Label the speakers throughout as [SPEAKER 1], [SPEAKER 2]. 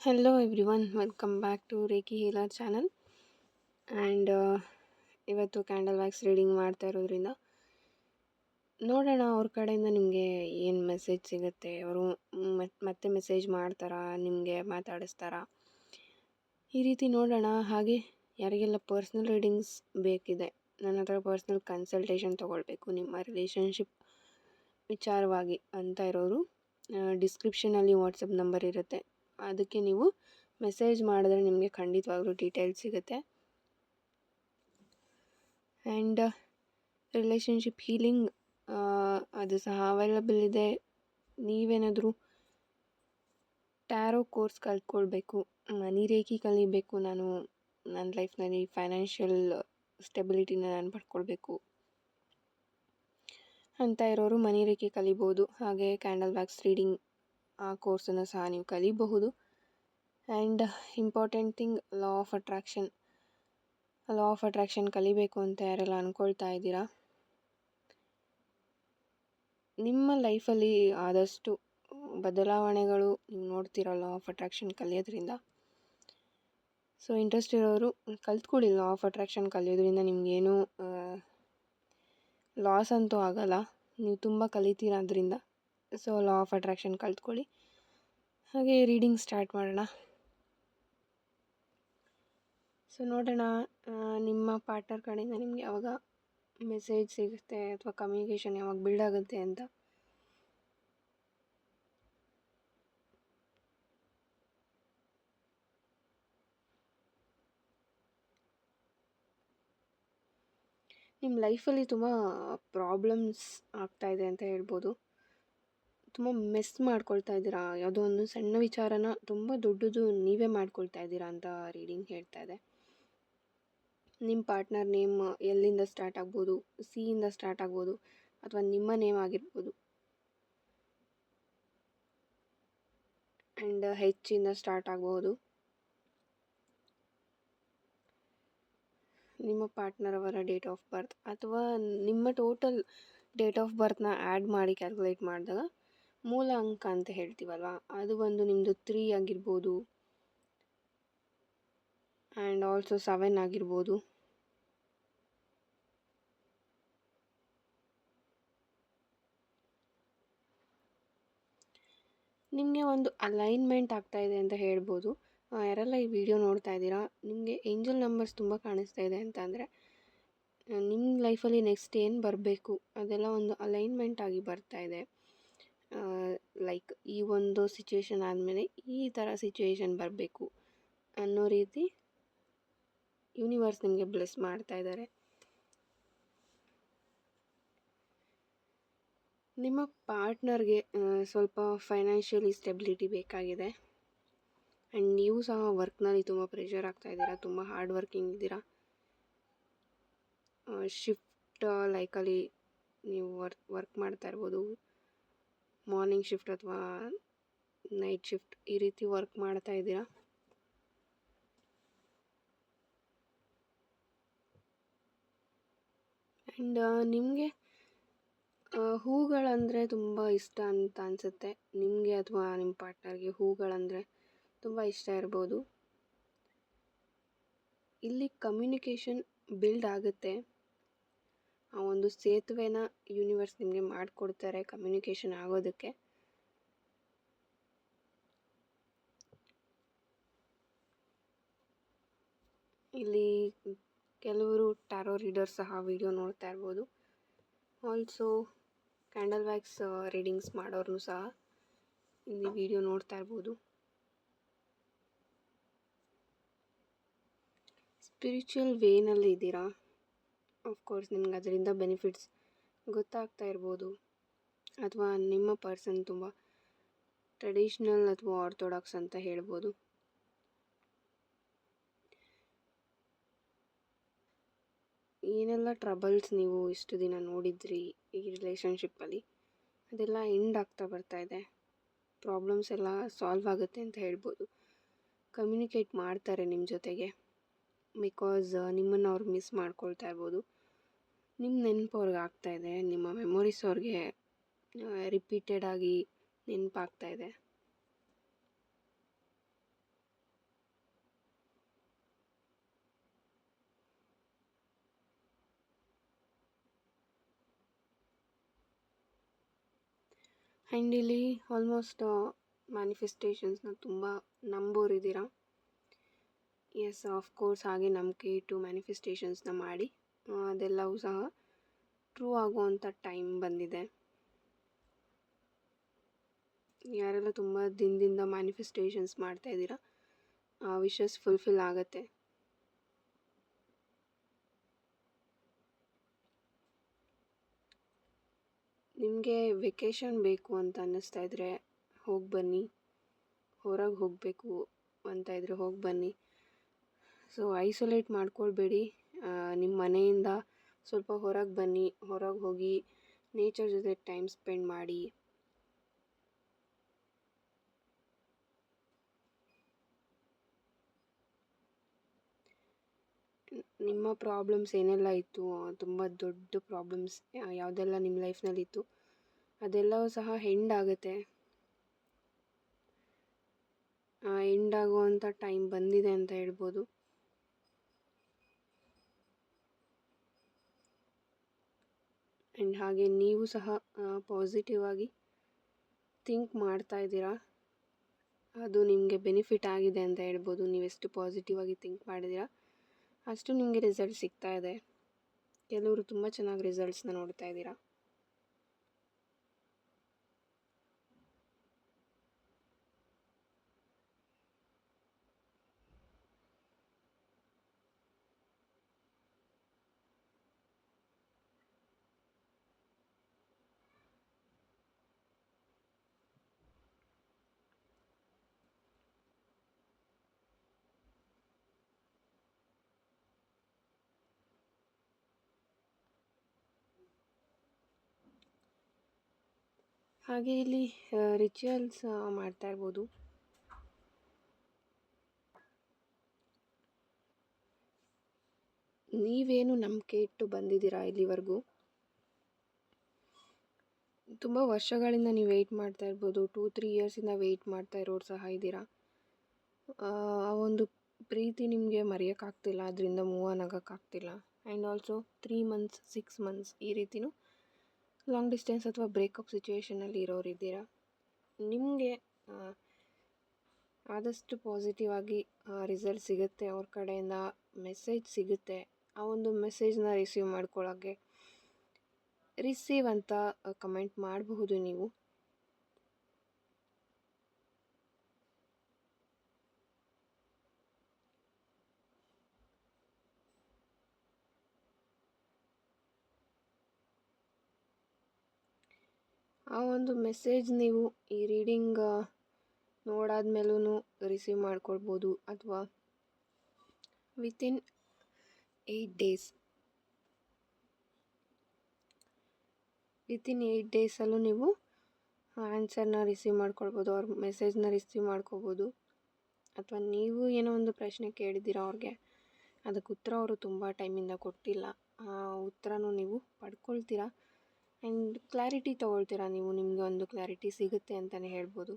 [SPEAKER 1] Hello everyone, welcome back to Reiki Healer channel. And ಇವತ್ತು candle wax reading ಮಾಡ್ತಾ ಇರೋದ್ರಿಂದ ನೋಡೋಣ ಅವ್ರ ಕಡೆಯಿಂದ ನಿಮಗೆ ಏನು ಮೆಸೇಜ್ ಸಿಗುತ್ತೆ. ಅವರು ಮತ್ತೆ ಮೆಸೇಜ್ ಮಾಡ್ತಾರಾ, ನಿಮಗೆ ಮಾತಾಡಿಸ್ತಾರಾ, ಈ ರೀತಿ ನೋಡೋಣ. ಹಾಗೆ ಯಾರಿಗೆಲ್ಲ ಪರ್ಸ್ನಲ್ ರೀಡಿಂಗ್ಸ್ ಬೇಕಿದೆ, ನನ್ನ ಹತ್ರ ಪರ್ಸ್ನಲ್ ಕನ್ಸಲ್ಟೇಷನ್ ತೊಗೊಳ್ಬೇಕು ನಿಮ್ಮ ರಿಲೇಷನ್ಶಿಪ್ ವಿಚಾರವಾಗಿ ಅಂತ ಇರೋರು, ಡಿಸ್ಕ್ರಿಪ್ಷನಲ್ಲಿ ವಾಟ್ಸಪ್ ನಂಬರ್ ಇರುತ್ತೆ, ಅದಕ್ಕೆ ನೀವು ಮೆಸೇಜ್ ಮಾಡಿದ್ರೆ ನಿಮಗೆ ಖಂಡಿತವಾಗ್ಲೂ ಡೀಟೇಲ್ಸ್ ಸಿಗುತ್ತೆ. ಆ್ಯಂಡ್ ರಿಲೇಷನ್ಶಿಪ್ ಹೀಲಿಂಗ್ ಅದು ಸಹ ಅವೈಲಬಲ್ ಇದೆ. ನೀವೇನಾದರೂ ಟ್ಯಾರೋ ಕೋರ್ಸ್ ಕಲ್ತ್ಕೊಳ್ಬೇಕು, ಮನಿ ರೇಖಿ ಕಲಿಬೇಕು, ನಾನು ನನ್ನ ಲೈಫ್ನಲ್ಲಿ ಫೈನಾನ್ಷಿಯಲ್ ಸ್ಟೆಬಿಲಿಟಿನ ನಾನು ಪಡ್ಕೊಳ್ಬೇಕು ಅಂತ ಇರೋರು ಮನಿ ರೇಖಿ ಕಲಿಬೋದು. ಹಾಗೆ ಕ್ಯಾಂಡಲ್ ವ್ಯಾಕ್ಸ್ ರೀಡಿಂಗ್ ಆ ಕೋರ್ಸನ್ನು ಸಹ ನೀವು ಕಲಿಬಹುದು. And important thing, law of attraction ಕಲಿಬೇಕು ಅಂತ ಯಾರೆಲ್ಲ ಅಂದ್ಕೊಳ್ತಾ ಇದ್ದೀರಾ, ನಿಮ್ಮ ಲೈಫಲ್ಲಿ ಆದಷ್ಟು ಬದಲಾವಣೆಗಳು ನೀವು ನೋಡ್ತೀರ ಲಾ ಆಫ್ ಅಟ್ರಾಕ್ಷನ್ ಕಲಿಯೋದ್ರಿಂದ. ಸೊ ಇಂಟ್ರೆಸ್ಟ್ ಇರೋರು ಕಲ್ತ್ಕೊಳ್ಳಿ. ಲಾ ಆಫ್ ಅಟ್ರಾಕ್ಷನ್ ಕಲಿಯೋದ್ರಿಂದ ನಿಮಗೇನು ಲಾಸ್ ಅಂತೂ ಆಗಲ್ಲ, ನೀವು ತುಂಬ ಕಲಿತೀರ ಅದರಿಂದ. ಸೊ ಲಾ ಆಫ್ ಅಟ್ರಾಕ್ಷನ್ ಕಲ್ತ್ಕೊಳ್ಳಿ. ಹಾಗೆ ರೀಡಿಂಗ್ ಸ್ಟಾರ್ಟ್ ಮಾಡೋಣ. ಸೊ ನೋಡೋಣ ನಿಮ್ಮ ಪಾರ್ಟ್ನರ್ ಕಡೆಯಿಂದ ನಿಮಗೆ ಯಾವಾಗ ಮೆಸೇಜ್ ಸಿಗುತ್ತೆ ಅಥವಾ ಕಮ್ಯುನಿಕೇಷನ್ ಯಾವಾಗ ಬಿಲ್ಡ್ ಆಗುತ್ತೆ ಅಂತ. ನಿಮ್ಮ ಲೈಫಲ್ಲಿ ತುಂಬ ಪ್ರಾಬ್ಲಮ್ಸ್ ಆಗ್ತಾಯಿದೆ ಅಂತ ಹೇಳ್ಬೋದು. ತುಂಬ ಮೆಸ್ ಮಾಡ್ಕೊಳ್ತಾ ಇದ್ದೀರಾ, ಯಾವುದೋ ಒಂದು ಸಣ್ಣ ವಿಚಾರನ ತುಂಬ ದೊಡ್ಡದು ನೀವೇ ಮಾಡ್ಕೊಳ್ತಾ ಇದ್ದೀರಾ ಅಂತ ರೀಡಿಂಗ್ ಹೇಳ್ತಾ ಇದೆ. ನಿಮ್ಮ ಪಾರ್ಟ್ನರ್ ನೇಮ್ ಎಲ್ಲಿಂದ ಸ್ಟಾರ್ಟ್ ಆಗ್ಬೋದು, ಸಿಯಿಂದ ಸ್ಟಾರ್ಟ್ ಆಗ್ಬೋದು, ಅಥವಾ ನಿಮ್ಮ ನೇಮ್ ಆಗಿರ್ಬೋದು. ಆ್ಯಂಡ್ ಹೆಚ್ಚಿಂದ ಸ್ಟಾರ್ಟ್ ಆಗ್ಬೋದು. ನಿಮ್ಮ ಪಾರ್ಟ್ನರ್ ಅವರ ಡೇಟ್ ಆಫ್ ಬರ್ತ್ ಅಥವಾ ನಿಮ್ಮ ಟೋಟಲ್ ಡೇಟ್ ಆಫ್ ಬರ್ತ್ನ ಆ್ಯಡ್ ಮಾಡಿ ಕ್ಯಾಲ್ಕುಲೇಟ್ ಮಾಡಿದಾಗ ಮೂಲ ಅಂಕ ಅಂತ ಹೇಳ್ತೀವಲ್ವ, ಅದು ಒಂದು ನಿಮ್ಮದು 3 ಆಗಿರ್ಬೋದು. ಆ್ಯಂಡ್ ಆಲ್ಸೋ 7 ಆಗಿರ್ಬೋದು. ನಿಮಗೆ ಒಂದು ಅಲೈನ್ಮೆಂಟ್ ಆಗ್ತಾಯಿದೆ ಅಂತ ಹೇಳ್ಬೋದು. ಯಾರೆಲ್ಲ ಈ ವಿಡಿಯೋ ನೋಡ್ತಾ ಇದ್ದೀರಾ, ನಿಮಗೆ ಏಂಜಲ್ ನಂಬರ್ಸ್ ತುಂಬ ಕಾಣಿಸ್ತಾ ಇದೆ ಅಂತ ಅಂದರೆ ನಿಮ್ಮ ಲೈಫಲ್ಲಿ ನೆಕ್ಸ್ಟ್ ಏನು ಬರಬೇಕು ಅದೆಲ್ಲ ಒಂದು ಅಲೈನ್ಮೆಂಟ್ ಆಗಿ ಬರ್ತಾ ಇದೆ. ಲೈಕ್ ಈ ಒಂದು ಸಿಚುವೇಶನ್ ಆದಮೇಲೆ ಈ ಥರ ಸಿಚುವೇಶನ್ ಬರಬೇಕು ಅನ್ನೋ ರೀತಿ ಯೂನಿವರ್ಸ್ ನಿಮಗೆ ಬ್ಲೆಸ್ ಮಾಡ್ತಾ ಇದ್ದಾರೆ. ನಿಮ್ಮ ಪಾರ್ಟ್ನರ್ಗೆ ಸ್ವಲ್ಪ ಫೈನಾನ್ಷಿಯಲಿ ಸ್ಟೆಬಿಲಿಟಿ ಬೇಕಾಗಿದೆ. ಆ್ಯಂಡ್ ನೀವು ಸಹ ವರ್ಕ್ನಲ್ಲಿ ತುಂಬ ಪ್ರೆಷರ್ ಆಗ್ತಾಯಿದ್ದೀರಾ, ತುಂಬ ಹಾರ್ಡ್ ವರ್ಕಿಂಗ್ ಇದ್ದೀರಾ. ಶಿಫ್ಟ್ ಲೈಕಲ್ಲಿ ನೀವು ವರ್ಕ್ ಮಾಡ್ತಾ ಇರ್ಬೋದು, ಮಾರ್ನಿಂಗ್ ಶಿಫ್ಟ್ ಅಥವಾ ನೈಟ್ ಶಿಫ್ಟ್, ಈ ರೀತಿ ವರ್ಕ್ ಮಾಡ್ತಾ ಇದ್ದೀರಾ. ಆ್ಯಂಡ್ ನಿಮಗೆ ಹೂಗಳಂದರೆ ತುಂಬ ಇಷ್ಟ ಅಂತ ಅನಿಸುತ್ತೆ. ನಿಮಗೆ ಅಥವಾ ನಿಮ್ಮ ಪಾರ್ಟ್ನರ್ಗೆ ಹೂಗಳಂದರೆ ತುಂಬ ಇಷ್ಟ ಇರ್ಬೋದು. ಇಲ್ಲಿ ಕಮ್ಯುನಿಕೇಷನ್ ಬಿಲ್ಡ್ ಆಗುತ್ತೆ. ಆ ಒಂದು ಸೇತುವೆನ ಯೂನಿವರ್ಸ್ ನಿಮಗೆ ಮಾಡಿಕೊಡ್ತಾರೆ ಕಮ್ಯುನಿಕೇಷನ್ ಆಗೋದಕ್ಕೆ. ಇಲ್ಲಿ ಕೆಲವರು ಟ್ಯಾರೋ ರೀಡರ್ ಸಹ ವಿಡಿಯೋ ನೋಡ್ತಾ ಇರ್ಬೋದು. ಆಲ್ಸೋ ಕ್ಯಾಂಡಲ್ ವ್ಯಾಕ್ಸ್ ರೀಡಿಂಗ್ಸ್ ಮಾಡೋರು ಸಹ ಇಲ್ಲಿ ವಿಡಿಯೋ ನೋಡ್ತಾ ಇರ್ಬೋದು. ಸ್ಪಿರಿಚುವಲ್ ವೇನಲ್ಲಿ ಇದ್ದೀರಾ, ಆಫ್ಕೋರ್ಸ್ ನಿಮ್ಗೆ ಅದರಿಂದ ಬೆನಿಫಿಟ್ಸ್ ಗೊತ್ತಾಗ್ತಾ ಇರ್ಬೋದು. ಅಥವಾ ನಿಮ್ಮ ಪರ್ಸನ್ ತುಂಬ ಟ್ರೆಡಿಷ್ನಲ್ ಅಥವಾ ಆರ್ಥೋಡಾಕ್ಸ್ ಅಂತ ಹೇಳ್ಬೋದು. ಏನೆಲ್ಲ ಟ್ರಬಲ್ಸ್ ನೀವು ಇಷ್ಟು ದಿನ ನೋಡಿದ್ರಿ ಈ ರಿಲೇಷನ್ಶಿಪ್ಪಲ್ಲಿ, ಅದೆಲ್ಲ ಎಂಡ್ ಆಗ್ತಾ ಬರ್ತಾ ಇದೆ. ಪ್ರಾಬ್ಲಮ್ಸ್ ಎಲ್ಲ ಸಾಲ್ವ್ ಆಗುತ್ತೆ ಅಂತ ಹೇಳ್ಬೋದು. ಕಮ್ಯುನಿಕೇಟ್ ಮಾಡ್ತಾರೆ ನಿಮ್ಮ ಜೊತೆಗೆ, ಬಿಕಾಸ್ ನಿಮ್ಮನ್ನು ಅವ್ರು ಮಿಸ್ ಮಾಡ್ಕೊಳ್ತಾ ಇರ್ಬೋದು. ನಿಮ್ಮ ನೆನಪು ಅವ್ರಿಗೆ ಆಗ್ತಾಯಿದೆ, ನಿಮ್ಮ ಮೆಮೊರೀಸ್ ಅವ್ರಿಗೆ ರಿಪೀಟೆಡ್ ಆಗಿ ನೆನಪಾಗ್ತಾಯಿದೆ. ಆ್ಯಂಡ್ ಇಲ್ಲಿ ಆಲ್ಮೋಸ್ಟ್ ಮ್ಯಾನಿಫೆಸ್ಟೇಷನ್ಸ್ನ ತುಂಬ ನಂಬೋರಿದ್ದೀರಾ. ಎಸ್, ಆಫ್ಕೋರ್ಸ್ ಹಾಗೆ ನಂಬಿಕೆ ಇಟ್ಟು ಮ್ಯಾನಿಫೆಸ್ಟೇಷನ್ಸ್ನ ಮಾಡಿ ಅದೆಲ್ಲವೂ ಸಹ ಟ್ರೂ ಆಗುವಂಥ ಟೈಮ್ ಬಂದಿದೆ. ಯಾರೆಲ್ಲ ತುಂಬ ದಿನದಿಂದ ಮ್ಯಾನಿಫೆಸ್ಟೇಷನ್ಸ್ ಮಾಡ್ತಾಯಿದ್ದೀರಾ, ವಿಶಸ್ ಫುಲ್ಫಿಲ್ ಆಗುತ್ತೆ. ನಿಮಗೆ ವೆಕೇಷನ್ ಬೇಕು ಅಂತ ಅನ್ನಿಸ್ತಾ ಇದ್ದರೆ ಹೋಗಿ ಬನ್ನಿ. ಹೊರಗೆ ಹೋಗಬೇಕು ಅಂತ ಇದ್ದರೆ ಹೋಗಿ ಬನ್ನಿ. ಸೊ ಐಸೋಲೇಟ್ ಮಾಡ್ಕೊಳ್ಬೇಡಿ. ನಿಮ್ಮ ಮನೆಯಿಂದ ಸ್ವಲ್ಪ ಹೊರಗೆ ಬನ್ನಿ, ಹೊರಗೆ ಹೋಗಿ ನೇಚರ್ ಜೊತೆ ಟೈಮ್ ಸ್ಪೆಂಡ್ ಮಾಡಿ. ನಿಮ್ಮ ಪ್ರಾಬ್ಲಮ್ಸ್ ಏನೆಲ್ಲ ಇತ್ತು, ತುಂಬ ದೊಡ್ಡ ಪ್ರಾಬ್ಲಮ್ಸ್ ಯಾವುದೆಲ್ಲ ನಿಮ್ಮ ಲೈಫ್ನಲ್ಲಿತ್ತು, ಅದೆಲ್ಲವೂ ಸಹ ಎಂಡ್ ಆಗುತ್ತೆ. ಎಂಡ್ ಆಗುವಂಥ ಟೈಮ್ ಬಂದಿದೆ ಅಂತ ಹೇಳ್ಬೋದು. ಆ್ಯಂಡ್ ಹಾಗೆ ನೀವು ಸಹ ಪಾಸಿಟಿವ್ ಆಗಿ ಥಿಂಕ್ ಮಾಡ್ತಾ ಇದ್ದೀರಾ. ಅದು ನಿಮಗೆ ಬೆನಿಫಿಟ್ ಆಗಿದೆ ಅಂತ ಹೇಳ್ಬೋದು. ನೀವೆಷ್ಟು ಪಾಸಿಟಿವ್ ಆಗಿ ಥಿಂಕ್ ಮಾಡಿದ್ದೀರಾ ಅಷ್ಟು ನಿಮಗೆ ರಿಸಲ್ಟ್ ಸಿಗ್ತಾ ಇದೆ. ಕೆಲವರು ತುಂಬ ಚೆನ್ನಾಗಿ ರಿಸಲ್ಟ್ಸ್ನ ನೋಡ್ತಾ ಇದ್ದೀರಾ. ಹಾಗೆ ಇಲ್ಲಿ ರಿಚುವಲ್ಸ್ ಮಾಡ್ತಾ ಇರ್ಬೋದು. ನೀವೇನು ನಂಬಿಕೆ ಇಟ್ಟು ಬಂದಿದ್ದೀರಾ ಇಲ್ಲಿವರೆಗೂ, ತುಂಬ ವರ್ಷಗಳಿಂದ ನೀವು ವೆಯ್ಟ್ ಮಾಡ್ತಾ ಇರ್ಬೋದು. 2-3 ಇಯರ್ಸಿಂದ ವೆಯ್ಟ್ ಮಾಡ್ತಾ ಇರೋರು ಸಹ ಇದ್ದೀರಾ. ಆ ಒಂದು ಪ್ರೀತಿ ನಿಮಗೆ ಮರೆಯೋಕ್ಕಾಗ್ತಿಲ್ಲ, ಅದರಿಂದ ಮೂವ್ ಆನ್ ಆಗೋಕ್ಕಾಗ್ತಿಲ್ಲ. ಆ್ಯಂಡ್ ಆಲ್ಸೋ 3 ಮಂತ್ಸ್ 6 ಮಂತ್ಸ್ ಈ ರೀತಿಯೂ ಲಾಂಗ್ ಡಿಸ್ಟೆನ್ಸ್ ಅಥವಾ ಬ್ರೇಕಪ್ ಸಿಚುವೇಷನಲ್ಲಿ ಇರೋರು ಇದ್ದೀರಾ. ನಿಮಗೆ ಆದಷ್ಟು ಪಾಸಿಟಿವ್ ಆಗಿ ರಿಸಲ್ಟ್ ಸಿಗುತ್ತೆ, ಅವ್ರ ಕಡೆಯಿಂದ ಮೆಸೇಜ್ ಸಿಗುತ್ತೆ. ಆ ಒಂದು ಮೆಸೇಜ್ನ ರಿಸೀವ್ ಮಾಡ್ಕೊಳ್ಳೋಕ್ಕೆ ರಿಸೀವ್ ಅಂತ ಕಮೆಂಟ್ ಮಾಡಬಹುದು ನೀವು. ಆ ಒಂದು ಮೆಸೇಜ್ ನೀವು ಈ ರೀಡಿಂಗ್ ನೋಡಾದ್ಮೇಲೂ ರಿಸೀವ್ ಮಾಡ್ಕೊಳ್ಬೋದು, ಅಥವಾ ವಿತಿನ್ 8 ಡೇಸ್ ಡೇಸಲ್ಲೂ ನೀವು ಆನ್ಸರ್ನ ರಿಸೀವ್ ಮಾಡ್ಕೊಳ್ಬೋದು, ಅವ್ರ ಮೆಸೇಜ್ನ ರಿಸೀವ್ ಮಾಡ್ಕೋಬೋದು. ಅಥವಾ ನೀವು ಏನೋ ಒಂದು ಪ್ರಶ್ನೆ ಕೇಳಿದ್ದೀರ ಅವ್ರಿಗೆ, ಅದಕ್ಕೆ ಉತ್ತರ ಅವರು ತುಂಬ ಟೈಮಿಂದ ಕೊಟ್ಟಿಲ್ಲ, ಆ ಉತ್ತರನೂ ನೀವು ಪಡ್ಕೊಳ್ತೀರಾ. ಆ್ಯಂಡ್ ಕ್ಲಾರಿಟಿ ತೊಗೊಳ್ತೀರಾ ನೀವು, ನಿಮಗೆ ಒಂದು ಕ್ಲಾರಿಟಿ ಸಿಗುತ್ತೆ ಅಂತಲೇ ಹೇಳ್ಬೋದು.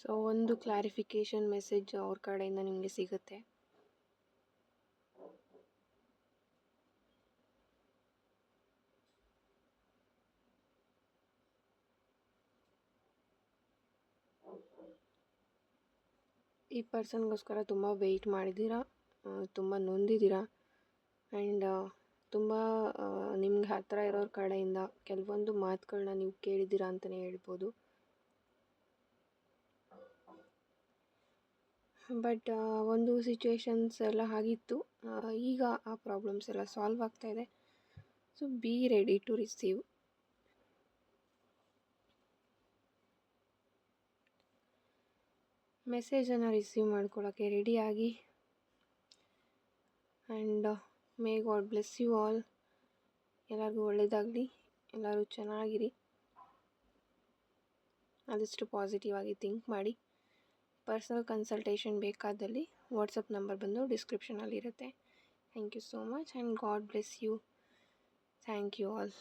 [SPEAKER 1] ಸೊ ಒಂದು ಕ್ಲಾರಿಫಿಕೇಷನ್ ಮೆಸೇಜ್ ಅವ್ರ ಕಡೆಯಿಂದ ನಿಮಗೆ ಸಿಗುತ್ತೆ. ಈ ಪರ್ಸನ್ಗೋಸ್ಕರ ತುಂಬ ವೆಯ್ಟ್ ಮಾಡಿದ್ದೀರಾ, ತುಂಬ ನೊಂದಿದ್ದೀರಾ. ಆ್ಯಂಡ್ ತುಂಬ ನಿಮ್ಗೆ ಹತ್ತಿರ ಇರೋರ ಕಡೆಯಿಂದ ಕೆಲವೊಂದು ಮಾತುಗಳನ್ನ ನೀವು ಕೇಳಿದ್ದೀರಾ ಅಂತಲೇ ಹೇಳ್ಬೋದು. ಬಟ್ ಒಂದು ಸಿಚುವೇಶನ್ಸ್ ಎಲ್ಲ ಆಗಿತ್ತು, ಈಗ ಆ ಪ್ರಾಬ್ಲಮ್ಸ್ ಎಲ್ಲ ಸಾಲ್ವ್ ಆಗ್ತಾಯಿದೆ. So be ready to receive. ಮೆಸೇಜನ್ನು ರಿಸೀವ್ ಮಾಡ್ಕೊಳ್ಳೋಕ್ಕೆ ರೆಡಿಯಾಗಿ. And may God bless you all. ಎಲ್ಲರಿಗೂ ಒಳ್ಳೆಯದಾಗಲಿ, ಎಲ್ಲರೂ ಚೆನ್ನಾಗಿರಿ, ಆದಷ್ಟು ಪಾಸಿಟಿವ್ ಆಗಿ ಥಿಂಕ್ ಮಾಡಿ. ಪರ್ಸನಲ್ ಕನ್ಸಲ್ಟೇಷನ್ ಬೇಕಾದಲ್ಲಿ ವಾಟ್ಸಪ್ ನಂಬರ್ ಬಂದು ಡಿಸ್ಕ್ರಿಪ್ಷನಲ್ಲಿರುತ್ತೆ. Thank you so much and God bless you. Thank you all.